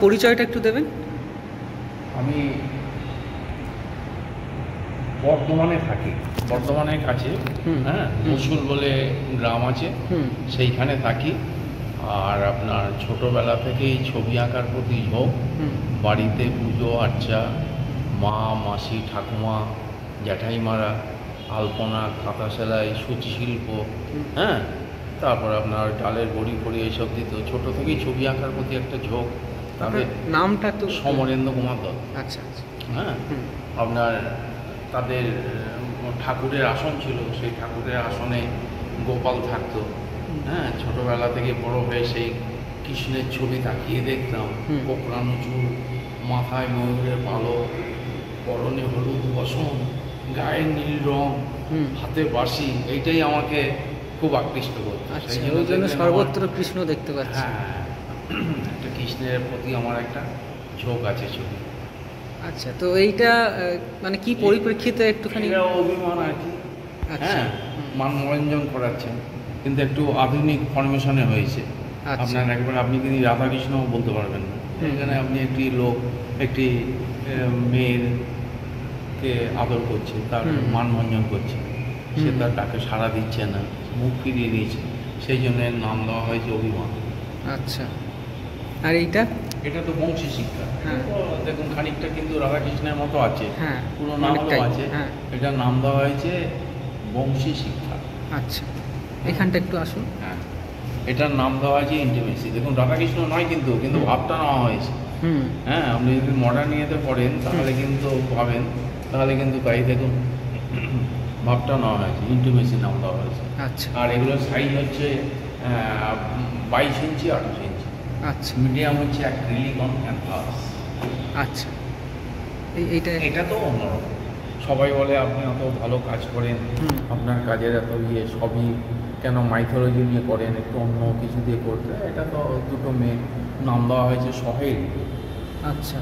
পরিচয়টা একটু দেবেন। আমি বর্ধমানে থাকি, বর্ধমানের কাছে হ্যাঁ মুসুল বলে গ্রাম আছে, সেইখানে থাকি। আর আপনার ছোটোবেলা থেকেই ছবি আঁকার প্রতি ঝোঁক। বাড়িতে পুজো আর্চা, মা মাসি ঠাকুমা জ্যাঠাইমারা আলপনা, কাঁথা সেলাই, সূচি শিল্প, হ্যাঁ তারপর আপনার ডালের বড়ি ফড়ি এইসব দিত। ছোটো থেকেই ছবি আঁকার প্রতি একটা ঝোঁক। তাদের নামটা তো সমরেন্দ্র কুমার দত্ত। আচ্ছা আচ্ছা। হ্যাঁ আপনার তাদের ঠাকুরের আসন ছিল, সেই ঠাকুরের আসনে গোপাল থাকতো। হ্যাঁ ছোটোবেলা থেকে বড় হয়ে সেই কৃষ্ণের ছবি তাকিয়ে দেখতাম। কোকড়ানো চুল, মাথায় ময়ূরের পালক, পরনে হলুদ বসন, গায়ে নীল রং, হাতে বাঁশি, এইটাই আমাকে খুব আকৃষ্ট করতো। সেই জন্য সর্বত্র কৃষ্ণ দেখতে পাচ্ছি। হ্যাঁ একটা কৃষ্ণের প্রতি আমার একটা ঝোঁক আছে ছবি। আচ্ছা, তো এইটা মানে কি পরিপ্রেক্ষিতে একটুখানি অভিমান আর কি। হ্যাঁ মান মনোরঞ্জন করাচ্ছেন, কিন্তু একটু আধুনিক ফরমেশনে হয়েছে। আপনার একবার আপনি কিন্তু রাধাকৃষ্ণ বলতে পারবেন না। এখানে আপনি একটি লোক একটি মেয়েরকে আদর করছে, তার মান ভঞ্জন করছে, সে তার ডাকে সাড়া দিচ্ছে না, মুখ ফিরিয়ে দিয়েছে, সেই জন্য এর নাম দেওয়া হয়েছে অভিমান। আচ্ছা, আর এইটা এটা তো বংশী শিক্ষা। দেখুন খানিকটা কিন্তু রাধাকৃষ্ণের মতো আছে, পুরো নামও আছে। এটার নাম দেওয়া হয়েছে বংশী শিক্ষা। আচ্ছা, এখানটা একটু আসুন। হ্যাঁ এটার নাম দেওয়া হয়েছে ইন্টিমেসি। দেখুন রাধাকৃষ্ণ নয় কিন্তু ভাবটা নেওয়া হয়েছে। হ্যাঁ আপনি যদি মডার্ন ইয়েতে পড়েন তাহলে কিন্তু পাবেন, তাহলে কিন্তু তাই দেখুন ভাবটা নেওয়া হয়েছে, ইন্টিমেসি নাম দেওয়া হয়েছে। আচ্ছা, আর এগুলোর সাইজ হচ্ছে 22 ইঞ্চি 28 ইঞ্চি। আচ্ছা, মিডিয়াম হচ্ছে অ্যাক্রিলিক অন ক্যানভাস। আচ্ছা, এটা তো অন্যরকম। সবাই বলে আপনি এত ভালো কাজ করেন, আপনার কাজের এত সবই কেন মাইথোলজি নিয়ে করেন, একটু অন্য কিছু দিয়ে করতে। এটা তো দুটো মেয়ে নাম দেওয়া হয়েছে সহেল। আচ্ছা,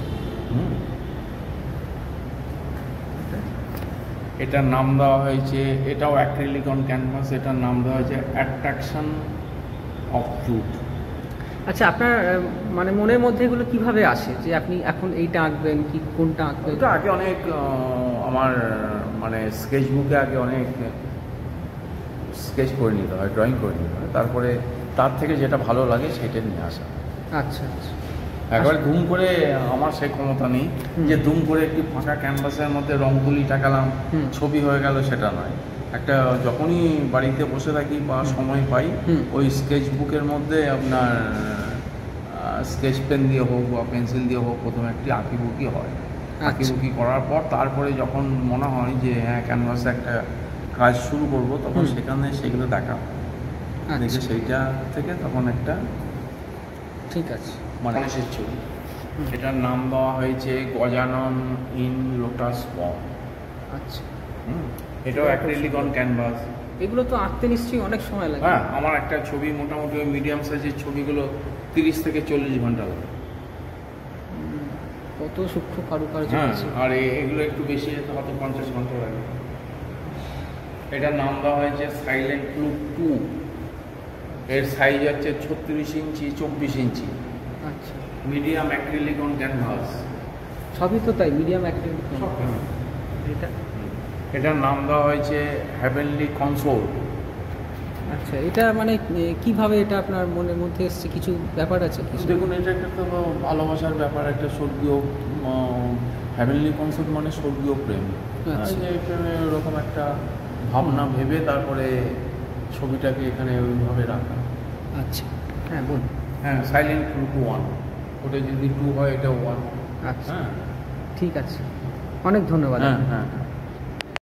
এটার নাম দেওয়া হয়েছে, এটাও অ্যাক্রিলিক অন ক্যানভাস, এটার নাম দেওয়া হয়েছে অ্যাট্রাকশন অফ ট্রুথ। আচ্ছা, আপনার মানে মনের মধ্যে এগুলো কিভাবে আসে যে আপনি এখন এইটা আঁকবেন কি কোনটা আঁকবেন? এটা আগে অনেক আমার মানে স্কেচ বুকে আগে অনেক স্কেচ করে নিতে হয়, ড্রয়িং করে নিতে হয়, তারপরে তার থেকে যেটা ভালো লাগে সেটা নিয়ে আসা। আচ্ছা আচ্ছা, একবার ধুম করে আমার সেই ক্ষমতা নেই যে ধুম করে একটি ফাঁকা ক্যানভাসের মধ্যে রং তুলি টাকালাম, ছবি হয়ে গেল, সেটা নয়। একটা যখনই বাড়িতে বসে থাকি বা সময় পাই, ওই স্কেচ বুকের মধ্যে আপনার স্কেচ পেন দিয়ে হোক বা পেন্সিল দিয়ে হোক প্রথমে একটি আঁকিবুকি হয়। আঁকিবুকি করার পর তারপরে যখন মনে হয় যে হ্যাঁ ক্যানভাসে একটা কাজ শুরু করব, তখন সেখানে সেগুলো দেখা দেখে সেইটা থেকে তখন একটা ঠিক আছে মানুষের ছবি। এটার নাম দেওয়া হয়েছে গজানন ইন লোটাস ফর্ম। আচ্ছা, এটাও অ্যাক্রিলিক অন ক্যানভাস। এগুলো তো আঁকতে নিশ্চয়ই অনেক সময় লাগে। হ্যাঁ আমার একটা ছবি মোটামুটি ওই মিডিয়াম সাইজের ছবিগুলো 30 থেকে 40 ঘন্টা লাগে। কত সূক্ষ্ম কারুকার্য আছে। আর এগুলো একটু বেশি হয়তো 50 ঘন্টা লাগে। এটার নাম দেওয়া হয়েছে সাইলেন্ট লুক 2। এর সাইজ হচ্ছে 36 ইঞ্চি 24 ইঞ্চি। আচ্ছা, মিডিয়াম অ্যাক্রিলিক অন ক্যানভাস। সবই তো তাই, মিডিয়াম অ্যাক্রিলিক। এটার নাম দেওয়া হয়েছে হেভেনলি কনসোল। আচ্ছা, এটা মানে কিভাবে এটা আপনার মনের মধ্যে এসছে, কিছু ব্যাপার আছে কিছু? দেখুন এটা একটা তো ভালোবাসার ব্যাপার, একটা স্বর্গীয় হেভেনলি কনসোল মানে স্বর্গীয় প্রেম। এরকম একটা ভাবনা ভেবে তারপরে ছবিটাকে এখানে ওইভাবে রাখা। আচ্ছা, হ্যাঁ বলুন। হ্যাঁ সাইলেন্ট লুক 1, ওটা যদি 2 হয় এটা 1। আচ্ছা, ঠিক আছে, অনেক ধন্যবাদ। হ্যাঁ।